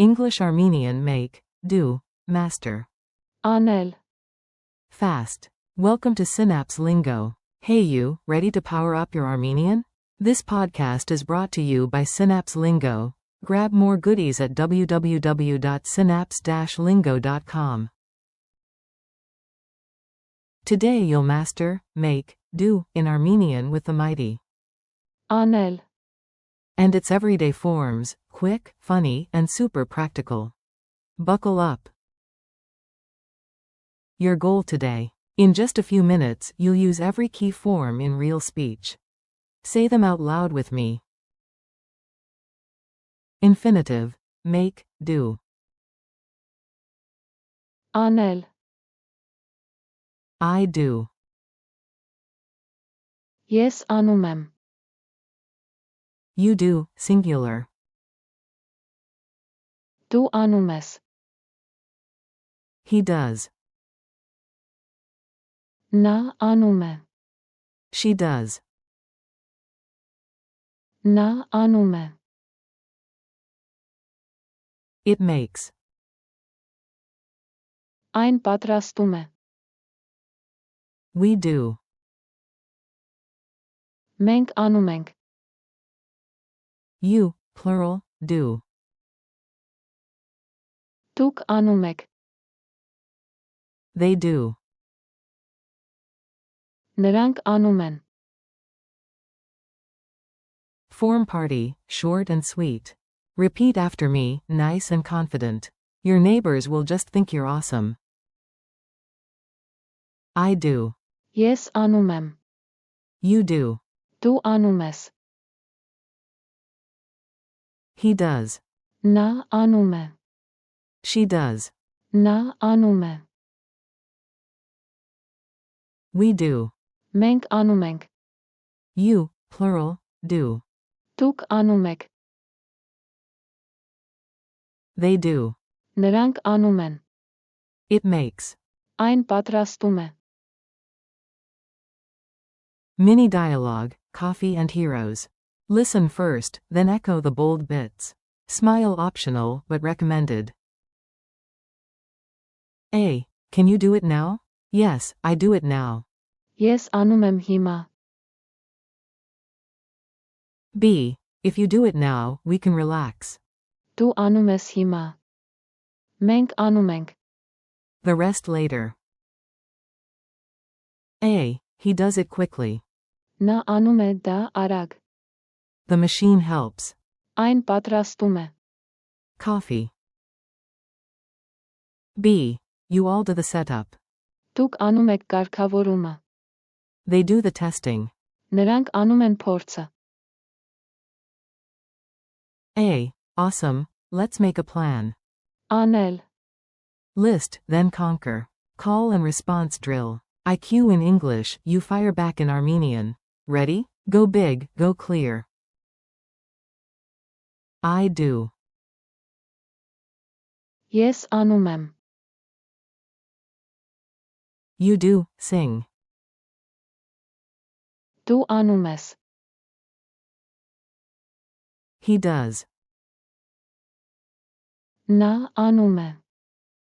English Armenian make, do, master. Անել. Fast. Welcome to Synapse Lingo. Hey you, ready to power up your Armenian? This podcast is brought to you by Synapse Lingo. Grab more goodies at www.synapse-lingo.com. Today you'll master, make, do, in Armenian with the mighty. Անել. And its everyday forms, quick, funny, and super practical. Buckle up. Your goal today. In just a few minutes, you'll use every key form in real speech. Say them out loud with me. Infinitive. Make, do. Անել. I do. Ես անում եմ. You do, singular. Դու անում ես. He does. Նա անում է. She does. Նա անում է. It makes. Այն պատրաստում է. We do. Մենք անում ենք. You, plural, do. Դուք անում եք. They do. Նրանք անում են. Form party, short and sweet. Repeat after me, nice and confident. Your neighbors will just think you're awesome. I do. Ես անում եմ. You do. Դու անում ես. He does. Նա անում է. She does. Նա անում է. We do. Մենք անում ենք. You, plural, do. Դուք անում եք. They do. Նրանք անում են. It makes. Այն պատրաստում է. Mini dialogue, coffee and heroes. Listen first, then echo the bold bits. Smile optional, but recommended. A. Can you do it now? Yes, I do it now. Ես անում եմ հիմա. B. If you do it now, we can relax. Դու անում ես հիմա. Մենք անում ենք. The rest later. A. He does it quickly. Նա անում է դա արագ. The machine helps. Այն պատրաստում է. Coffee. B. You all do the setup. Դուք անում եք կարգավորումը. They do the testing. Նրանք անում են փորձը. A. Awesome, let's make a plan. Անել. List, then conquer. Call and response drill. IQ in English, you fire back in Armenian. Ready? Go big, go clear. I do. Ես անում եմ. You do, sing. Դու անում ես. He does. Նա անում է.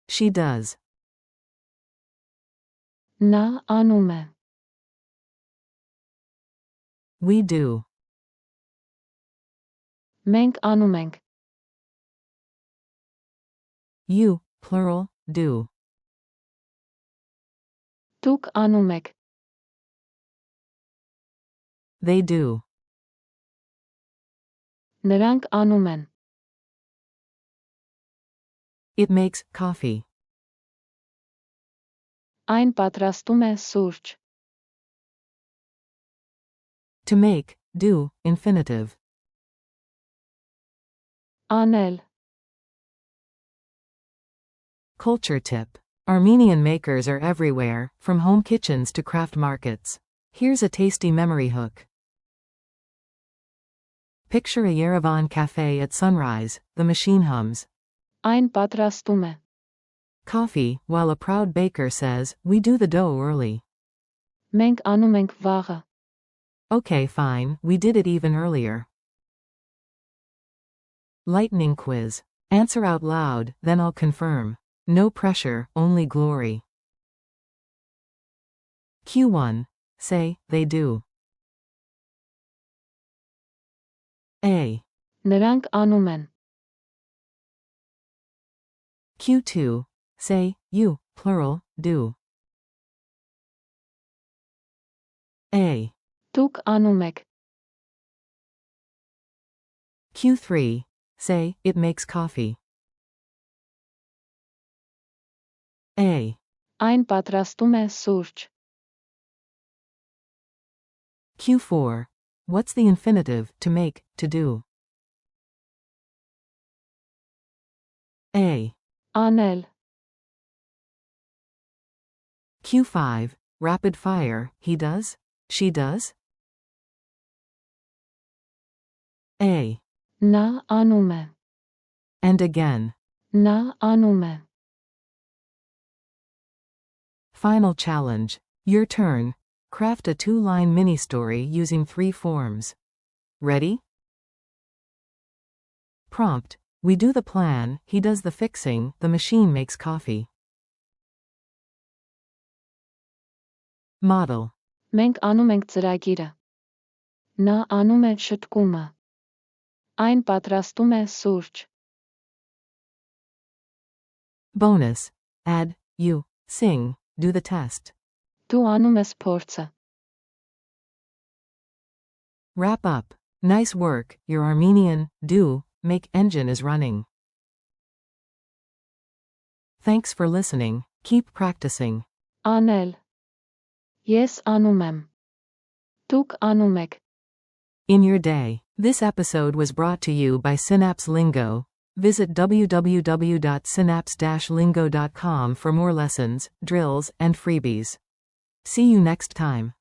She does. Նա անում է. We do. Մենք անում ենք. You, plural, do. Դուք անում եք. They do. Նրանք անում են. It makes coffee. Այն պատրաստում է սուրճ. To make, do, infinitive. Անել. Culture tip. Armenian makers are everywhere, from home kitchens to craft markets. Here's a tasty memory hook. Picture a Yerevan cafe at sunrise, the machine hums. Այն պատրաստում է. Coffee, while a proud baker says, we do the dough early. Մենք անում ենք վաղը. Okay, fine, we did it even earlier. Lightning quiz. Answer out loud, then I'll confirm. No pressure, only glory. Q1. Say, they do. A. Նրանք անում են. Q2. Say, you, plural, do. A. Դուք անում եք. Q3. Say, it makes coffee. A. Այն պատրաստում է սուրճ. Q4. What's the infinitive, to make, to do? A. Անել. Q5. Rapid fire, he does? She does? A. Նա անում է. And again. Նա անում է. Final challenge. Your turn. Craft a 2-line mini-story using 3 forms. Ready? Prompt. We do the plan, he does the fixing, the machine makes coffee. Model. Մենք անում ենք ծրագիրը. Նա անում է շտկումը. Այն պատրաստում է սուրճ. Bonus. Add, you, sing, do the test. Դու անում ես փորձը. Wrap up. Nice work, your Armenian, do, make engine is running. Thanks for listening, keep practicing. Անել. Ես անում եմ. Դուք անում եք. In your day. This episode was brought to you by Synapse Lingo. Visit www.synapse-lingo.com for more lessons, drills, and freebies. See you next time.